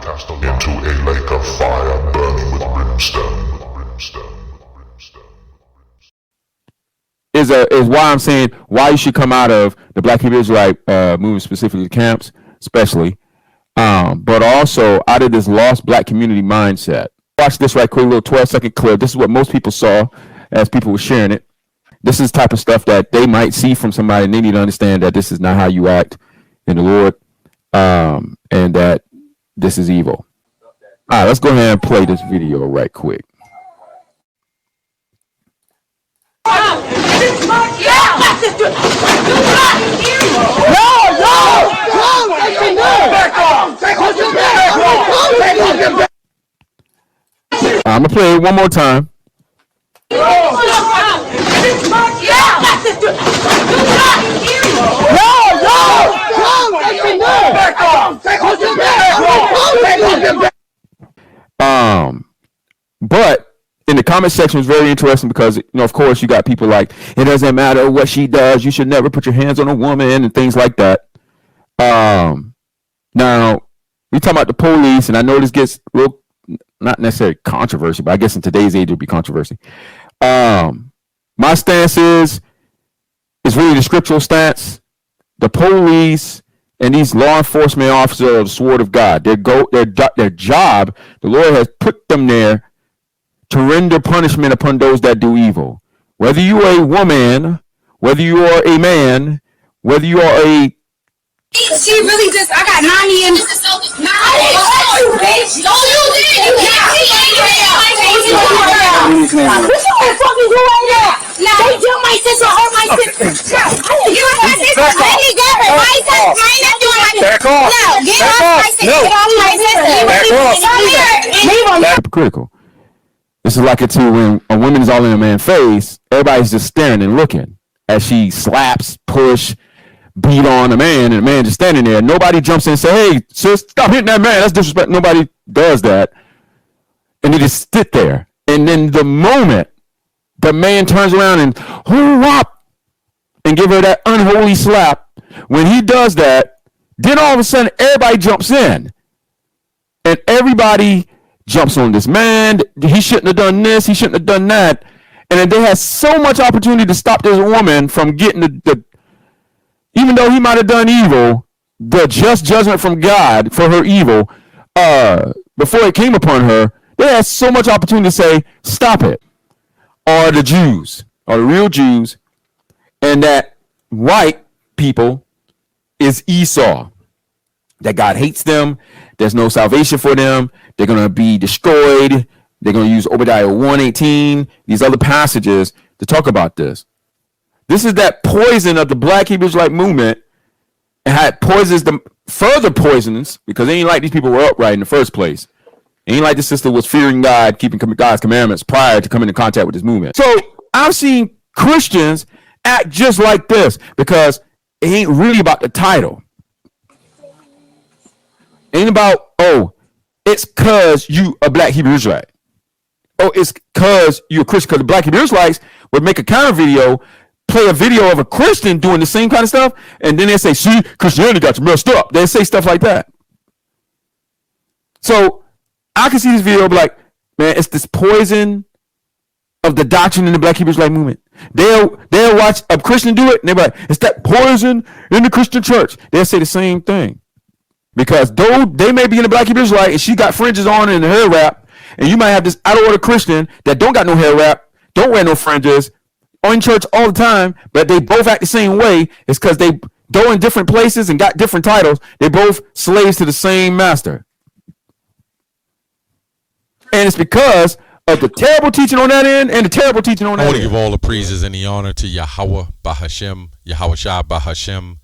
into a lake of fire burning with brimstone. Is why I'm saying why you should come out of the Black Hebrew Israelite movement, specifically camps, especially, but also out of this lost Black community mindset. Watch this right quick, little 12-second clip. This is what most people saw as people were sharing it. This is the type of stuff that they might see from somebody, and they need to understand that this is not how you act in the Lord, and that this is evil. All right, let's go ahead and play this video right quick. I'm gonna play it one more time. But in the comment section was very interesting because, you know, of course, you got people like, it doesn't matter what she does, you should never put your hands on a woman and things like that. Now, we talk about the police, and I know this gets real, not necessarily controversy, but I guess in today's age it would be controversy. My stance is really the scriptural stance. The police and these law enforcement officers are the sword of God. Their job, the Lord has put them there to render punishment upon those that do evil. Whether you are a woman, whether you are a man, whether you are a... She really just, I got 90 and... No, bitch. Don't use it. You can't see it. What you fucking do right now? No. They kill my sister or my sister. You and my sister. I didn't get her. My sister. My nephew and my sister. Back off. No, get off my sister. Get off my sister. Back off. Hypocritical. This is like it too when a woman is all in a man's face, everybody's just staring and looking as she slaps, push, beat on a man, and the man just standing there. Nobody jumps in and say, hey, sis, stop hitting that man. That's disrespect. Nobody does that. And they just sit there. And then the moment the man turns around and whoop and give her that unholy slap, when he does that, then all of a sudden everybody jumps in. And everybody jumps on this man. He shouldn't have done this. He shouldn't have done that. And then they had so much opportunity to stop this woman from getting the even though he might have done evil, the just judgment from God for her evil, before it came upon her, they had so much opportunity to say, stop it. Are the Jews, are the real Jews, and that white people is Esau. That God hates them. There's no salvation for them. They're going to be destroyed. They're going to use Obadiah 1:18, these other passages to talk about this. This is that poison of the Black Hebrew Israelite movement, and how it poisons the further poisons, because it ain't like these people were upright in the first place. It ain't like the sister was fearing God, keeping God's commandments prior to coming in contact with this movement. So I've seen Christians act just like this because it ain't really about the title. It ain't about, oh, it's because you a Black Hebrew Israelite. Oh, it's because you're a Christian. Because the Black Hebrew Israelites would make a counter video, play a video of a Christian doing the same kind of stuff, and then they say, see, Christianity got you messed up. They say stuff like that. So I can see this video be like, man, it's this poison of the doctrine in the Black Hebrew Israelite movement. They'll watch a Christian do it, and they'll be like, it's that poison in the Christian church. They'll say the same thing. Because though they may be in the Black Hebrew Israelite and she got fringes on and a hair wrap, and you might have this out of order Christian that don't got no hair wrap, don't wear no fringes, are in church all the time, but they both act the same way. It's because they go in different places and got different titles. They both slaves to the same master. And it's because of the terrible teaching on that end and the terrible teaching on that end. I want to give all the praises and the honor to Yahweh Bahashem, Yahweh Shah Bahashem,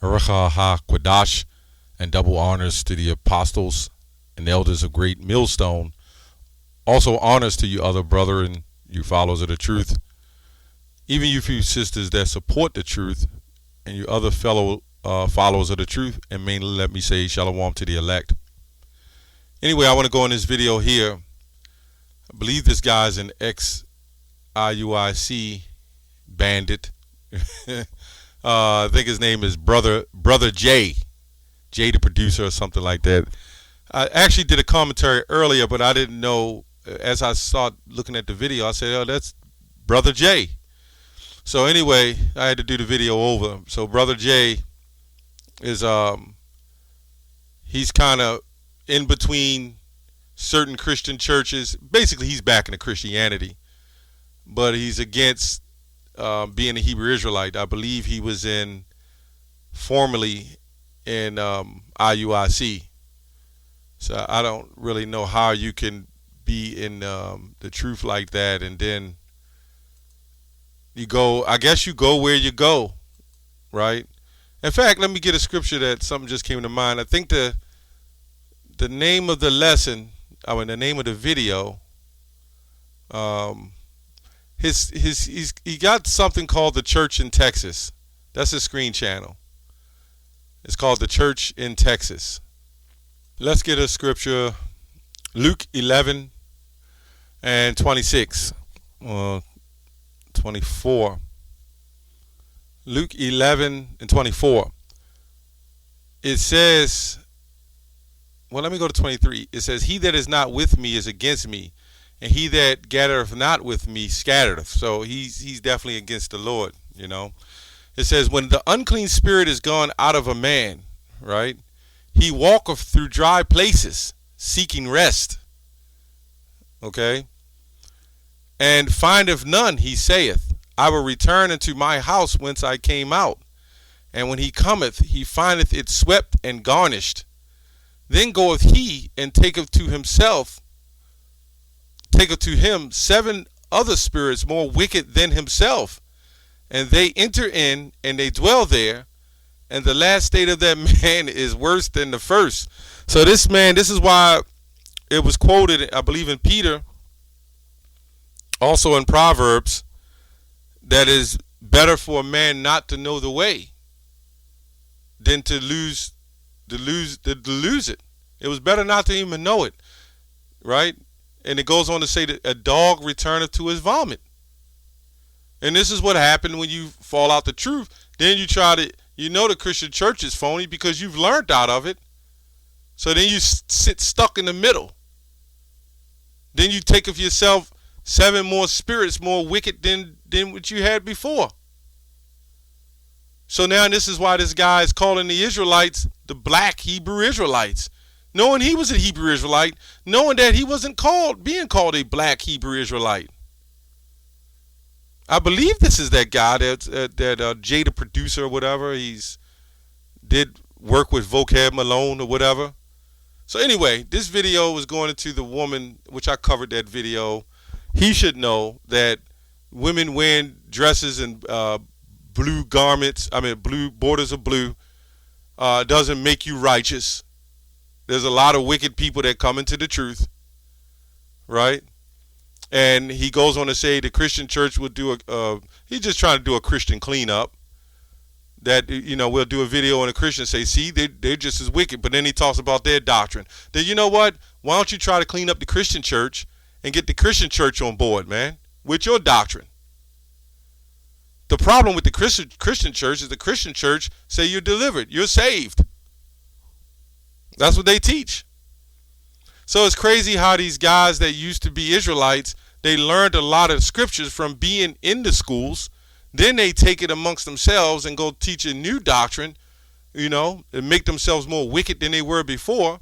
Ruach HaQuadash, and double honors to the apostles and elders of Great Millstone. Also honors to you other brethren, you followers of the truth. Even you few sisters that support the truth, and you other fellow followers of the truth, and mainly let me say shalom to the elect. Anyway, I want to go in this video here. I believe this guy's an ex-IUIC bandit. I think his name is Brother J the producer or something like that. I actually did a commentary earlier, but I didn't know. As I started looking at the video, I said, "Oh, that's Brother Jay." So anyway, I had to do the video over. So Brother Jay is he's kind of in between certain Christian churches. Basically, he's back into Christianity, but he's against being a Hebrew Israelite. I believe he was formerly in IUIC. So I don't really know how you can be in the truth like that, and then you go. I guess you go where you go, right? In fact, let me get a scripture that something just came to mind. I think the name of the lesson, the name of the video, he got something called The Church in Texas. That's his screen channel. It's called The Church in Texas. Let's get a scripture. Luke 11 and 26. 24. Luke 11 and 24. It says, well, let me go to 23. It says, "He that is not with me is against me, and he that gathereth not with me scattereth." So he's definitely against the Lord, you know. It says, "When the unclean spirit is gone out of a man," right, "he walketh through dry places, seeking rest." Okay? "And findeth none, he saith, I will return unto my house whence I came out. And when he cometh, he findeth it swept and garnished. Then goeth he and taketh to him 7 other spirits more wicked than himself. And they enter in, and they dwell there. And the last state of that man is worse than the first." So this man, this is why it was quoted, I believe, in Peter, also in Proverbs, that is better for a man not to know the way than to lose it. It was better not to even know it, right? And it goes on to say that a dog returneth to his vomit. And this is what happened when you fall out the truth. Then you the Christian church is phony because you've learned out of it. So then you sit stuck in the middle. Then you take of yourself 7 more spirits more wicked than what you had before. So now this is why this guy is calling the Israelites the black Hebrew Israelites, knowing he was a Hebrew Israelite, knowing that he wasn't being called a black Hebrew Israelite. I believe this is that guy that Jay, the producer or whatever. He's did work with Vocab Malone or whatever. So anyway, this video was going into the woman, which I covered that video. He should know that women wearing dresses and blue garments, blue borders of blue, doesn't make you righteous. There's a lot of wicked people that come into the truth, right? And he goes on to say the Christian church will do he's just trying to do a Christian cleanup. That, we'll do a video and a Christian say, see, they're just as wicked. But then he talks about their doctrine. Then you know what? Why don't you try to clean up the Christian church and get the Christian church on board, man, with your doctrine? The problem with the Christian church is the Christian church say you're delivered, you're saved. That's what they teach. So it's crazy how these guys that used to be Israelites, they learned a lot of scriptures from being in the schools. Then they take it amongst themselves and go teach a new doctrine, and make themselves more wicked than they were before.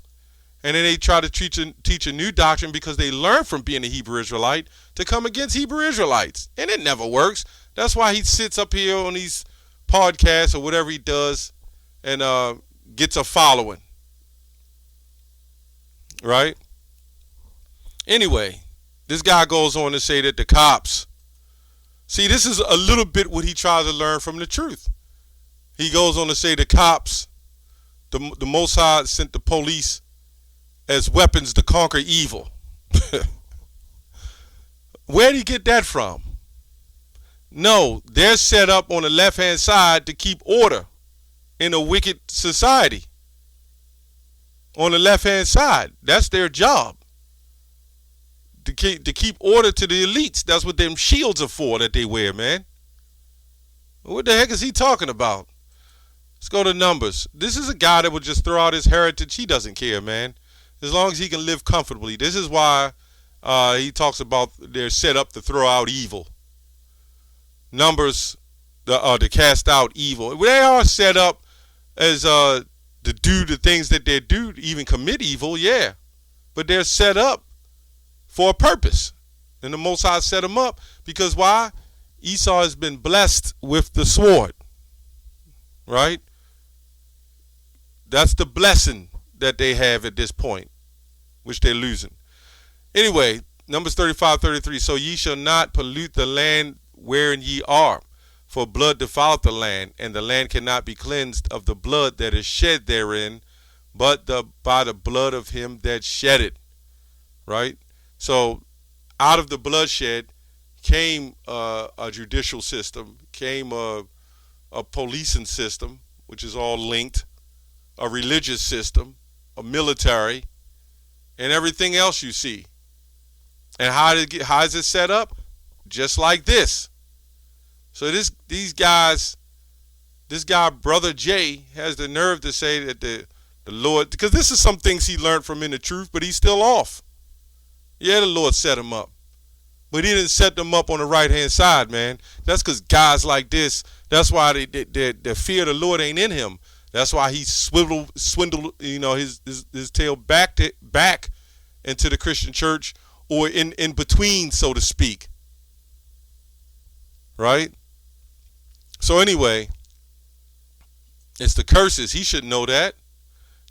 And then they try to teach a new doctrine because they learned from being a Hebrew Israelite to come against Hebrew Israelites. And it never works. That's why he sits up here on these podcasts or whatever he does and gets a following. Right? Anyway, this guy goes on to say that the cops, see, this is a little bit what he tries to learn from the truth. He goes on to say the cops, the Mossad sent the police as weapons to conquer evil. Where did he get that from? No, they're set up on the left-hand side to keep order in a wicked society. On the left-hand side, that's their job. To keep order to the elites. That's what them shields are for that they wear, man. What the heck is he talking about? Let's go to Numbers. This is a guy that would just throw out his heritage. He doesn't care, man. As long as he can live comfortably. This is why he talks about they're set up to throw out evil. Numbers, to cast out evil. They are set up as to do the things that they do, even commit evil, yeah. But they're set up for a purpose. And the Most High set them up because why? Esau has been blessed with the sword. Right? That's the blessing that they have at this point, which they're losing. Anyway, Numbers 35:33. So ye shall not pollute the land wherein ye are, for blood defileth the land, and the land cannot be cleansed of the blood that is shed therein, but by the blood of him that shed it. Right? So out of the bloodshed came a judicial system, came a policing system, which is all linked, a religious system, a military, and everything else you see. And how is it set up? Just like this. So this guy, Brother Jay, has the nerve to say that the Lord, because this is some things he learned from In the Truth, but he's still off. Yeah, the Lord set him up. But he didn't set them up on the right-hand side, man. That's because guys like this, that's why the fear of the Lord ain't in him. That's why he swindled, his tail back into the Christian church, or in between, so to speak. Right? So anyway, it's the curses. He should know that.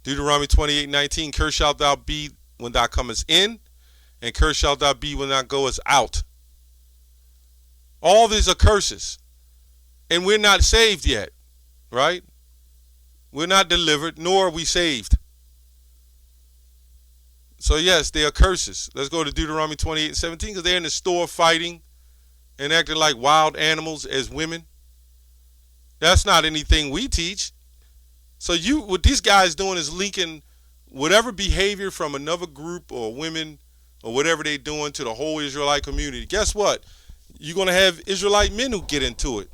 Deuteronomy 28:19, cursed shalt thou be when thou comest in, and cursed shalt thou be when thou goest out. All these are curses. And we're not saved yet, right? We're not delivered, nor are we saved. So yes, they are curses. Let's go to Deuteronomy 28:17, because they're in the store fighting and acting like wild animals as women. That's not anything we teach. So what these guys doing is linking whatever behavior from another group or women or whatever they're doing to the whole Israelite community. Guess what? You're going to have Israelite men who get into it.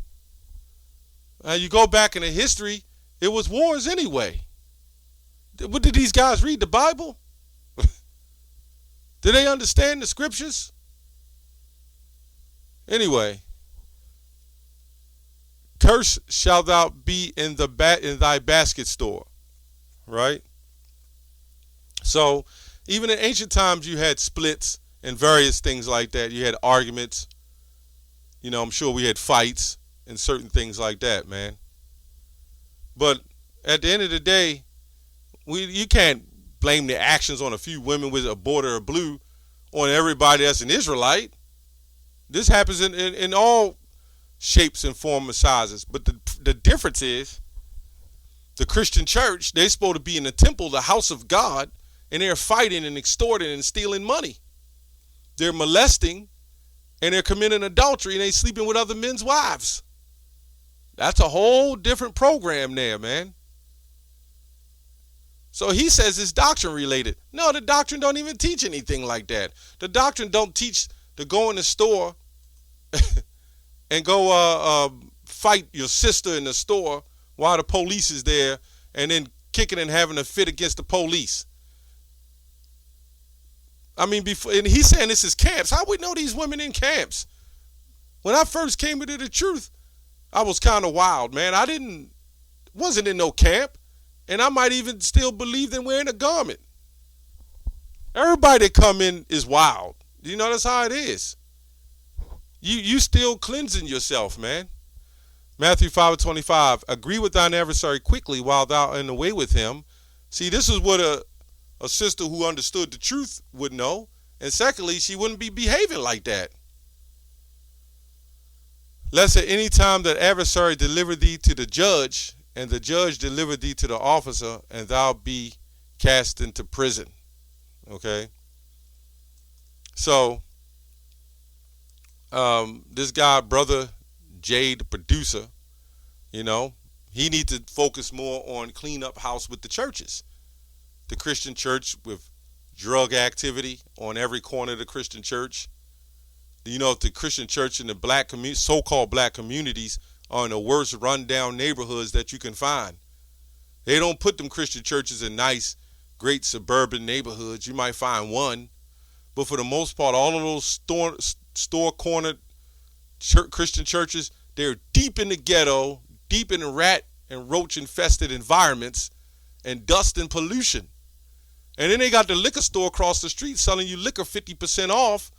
You go back in the history, it was wars anyway. What did these guys read? The Bible? Did they understand the scriptures? Anyway, cursed shalt thou be in thy basket store, right? So, even in ancient times, you had splits and various things like that. You had arguments. I'm sure we had fights and certain things like that, man. But at the end of the day, you can't blame the actions on a few women with a border of blue on everybody that's an Israelite. This happens in all shapes and forms and sizes. But the difference is the Christian church, they're supposed to be in the temple, the house of God, and they're fighting and extorting and stealing money. They're molesting and they're committing adultery and they're sleeping with other men's wives. That's a whole different program there, man. So he says it's doctrine related. No, the doctrine don't even teach anything like that. The doctrine don't teach to go in the store and go fight your sister in the store while the police is there and then kicking and having a fit against the police. I mean, and he's saying this is camps. How we know these women in camps? When I first came into the truth, I was kind of wild, man. Wasn't in no camp. And I might even still believe in wearing a garment. Everybody that come in is wild. You know, that's how it is. You still cleansing yourself, man. Matthew 5:25, agree with thine adversary quickly while thou art in the way with him. See, this is what a sister who understood the truth would know. And secondly, she wouldn't be behaving like that. Lest at any time that adversary deliver thee to the judge, and the judge deliver thee to the officer, and thou be cast into prison. Okay? So, this guy, Brother Jay, the producer, he needs to focus more on clean up house with the churches. The Christian church with drug activity on every corner of the Christian church. If the Christian church in the black community, so-called black communities, are in the worst rundown neighborhoods that you can find. They don't put them Christian churches in nice, great suburban neighborhoods. You might find one, but for the most part, all of those store cornered Christian churches, they're deep in the ghetto, deep in the rat and roach infested environments and dust and pollution. And then they got the liquor store across the street selling you liquor 50% off,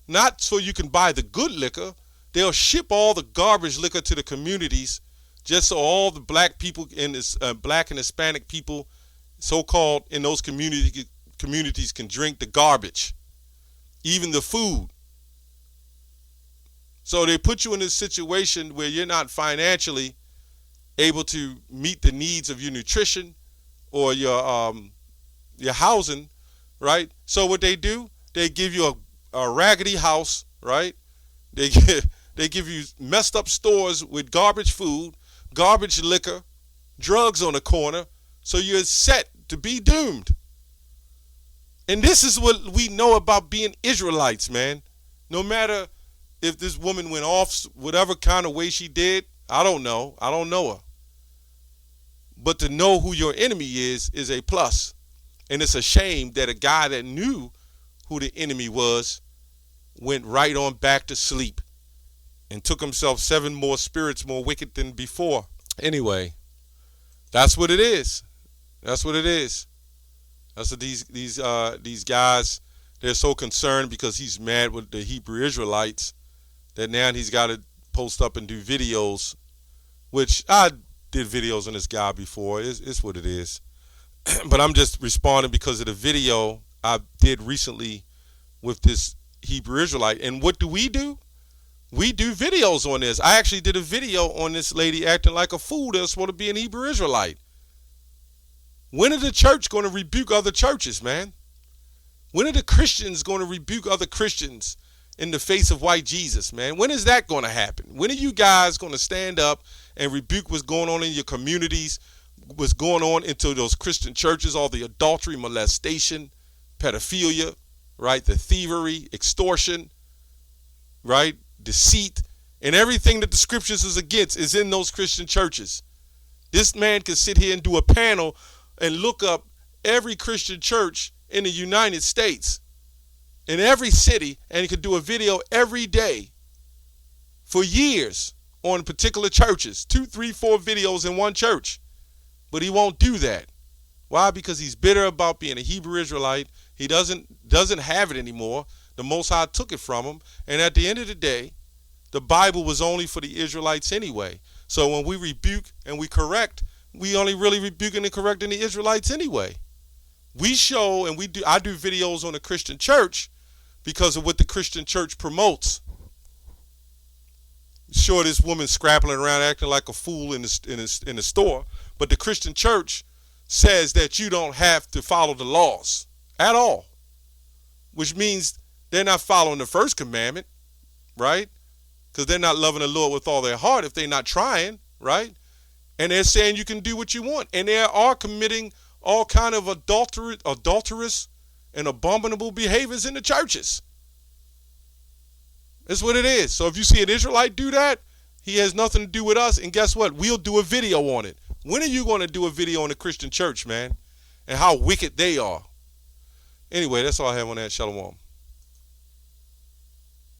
not so you can buy the good liquor. They'll ship all the garbage liquor to the communities just so all the black people and black and Hispanic people, so-called in those communities, can drink the garbage, even the food. So they put you in a situation where you're not financially able to meet the needs of your nutrition or your housing, right? So what they do, they give you a raggedy house, right? They give you messed up stores with garbage food, garbage liquor, drugs on the corner, so you're set to be doomed. And this is what we know about being Israelites, man. No matter if this woman went off whatever kind of way she did, I don't know. I don't know her. But to know who your enemy is a plus. And it's a shame that a guy that knew who the enemy was went right on back to sleep and took himself 7 more spirits more wicked than before. Anyway, that's what it is. That's what it is. That's what these guys, they're so concerned because he's mad with the Hebrew Israelites that now he's got to post up and do videos, which I did videos on this guy before. It's what it is. But I'm just responding because of the video I did recently with this Hebrew Israelite. And what do? We do videos on this. I actually did a video on this lady acting like a fool that's supposed to be an Hebrew Israelite. When are the church going to rebuke other churches, man? When are the Christians going to rebuke other Christians in the face of white Jesus, man? When is that going to happen? When are you guys going to stand up and rebuke what's going on in your communities, what's going on into those Christian churches, all the adultery, molestation, pedophilia, right? The thievery, extortion, right? Deceit, and everything that the scriptures is against is in those Christian churches. This man could sit here and do a panel and look up every Christian church in the United States, in every city, and he could do a video every day for years on particular churches, 2, 3, 4 videos in one church. But he won't do that. Why? Because he's bitter about being a Hebrew Israelite. He doesn't have it anymore. The Most High took it from him. And at the end of the day, the Bible was only for the Israelites anyway. So when we rebuke and we correct, we only really rebuking and correcting the Israelites anyway. We show and I do videos on the Christian church because of what the Christian church promotes. Sure, this woman scrapping around acting like a fool in the store, but the Christian church says that you don't have to follow the laws at all, which means they're not following the first commandment, right? Because they're not loving the Lord with all their heart if they're not trying, right? And they're saying you can do what you want, and they are committing all kind of adulterous and abominable behaviors in the churches. That's what it is. So if you see an Israelite do that, he has nothing to do with us. And guess what? We'll do a video on it. When are you going to do a video on the Christian church, man? And how wicked they are. Anyway, that's all I have on that. Shalom.